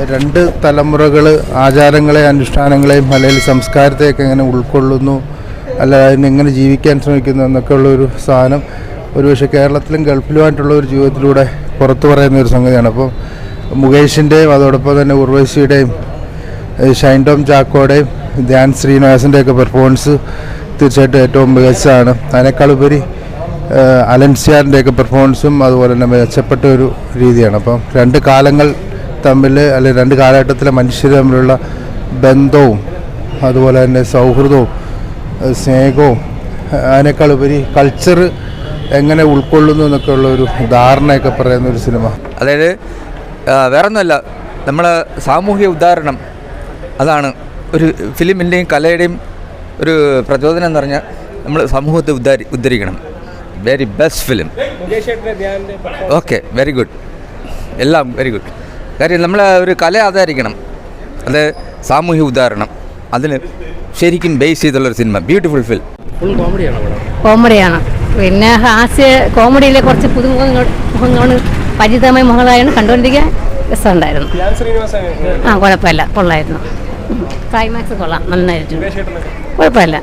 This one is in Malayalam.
രണ്ട് തലമുറകൾ ആചാരങ്ങളെ അനുഷ്ഠാനങ്ങളെയും അല്ലെങ്കിൽ സംസ്കാരത്തെയൊക്കെ എങ്ങനെ ഉൾക്കൊള്ളുന്നു, അല്ല അതിനെങ്ങനെ ജീവിക്കാൻ ശ്രമിക്കുന്നു എന്നൊക്കെ ഉള്ളൊരു സാധനം ഒരുപക്ഷെ കേരളത്തിലും ഗൾഫിലുമായിട്ടുള്ള ഒരു ജീവിതത്തിലൂടെ പുറത്തു പറയുന്ന ഒരു സംഗതിയാണ്. അപ്പോൾ മുകേഷിൻ്റെയും അതോടൊപ്പം തന്നെ ഉർവശിയുടെയും ഷൈൻ ടോം ചാക്കോയുടെയും ധ്യാൻ ശ്രീനിവാസിൻ്റെയൊക്കെ പെർഫോമൻസ് തീർച്ചയായിട്ടും ഏറ്റവും മികച്ചതാണ്. അതിനേക്കാളുപരി അലൻസിയാറിൻ്റെയൊക്കെ പെർഫോമൻസും അതുപോലെ തന്നെ മെച്ചപ്പെട്ട ഒരു രീതിയാണ്. അപ്പം രണ്ട് കാലങ്ങൾ തമ്മിൽ അല്ലെങ്കിൽ രണ്ട് കാലഘട്ടത്തിലെ മനുഷ്യർ തമ്മിലുള്ള ബന്ധവും അതുപോലെ തന്നെ സൗഹൃദവും സ്നേഹവും അതിനേക്കാളുപരി കൾച്ചർ എങ്ങനെ ഉൾക്കൊള്ളുന്നു എന്നൊക്കെ ഉള്ള ഒരു ധാരണയൊക്കെ പറയുന്ന ഒരു സിനിമ. അതായത് വേറൊന്നുമല്ല, നമ്മൾ സാമൂഹിക ഉദാഹരണം അതാണ് ഒരു ഫിലിമിൻ്റെയും കലയുടെയും ഒരു പ്രചോദനം എന്ന് പറഞ്ഞാൽ നമ്മൾ സമൂഹത്തെ ഉദ്ധരിക്കണം. Very best film. Okay, very good, എല്ലാം വെരി ഗുഡ്. കാര്യം നമ്മൾ ഒരു കല ആധാരിക്കണം, അത് സാമൂഹിക ഉദാഹരണം, അതിന് ശരിക്കും ബേസ് ചെയ്തുള്ളൊരു സിനിമ. Beautiful film. ഫുൾ കോമഡിയാണ്. പിന്നെ ഹാസ്യ കോമഡിയിലെ കുറച്ച് പുതുമുഖങ്ങൾ പരിചിതമായ മുഖങ്ങളായാണ് കണ്ടുകൊണ്ടിരിക്കാൻ രസമുണ്ടായിരുന്നു. കുഴപ്പമില്ല, കൊള്ളായിരുന്നു. ക്ലൈമാക്സ് കൊള്ളാം, നന്നായിരുന്നു, കുഴപ്പമില്ല.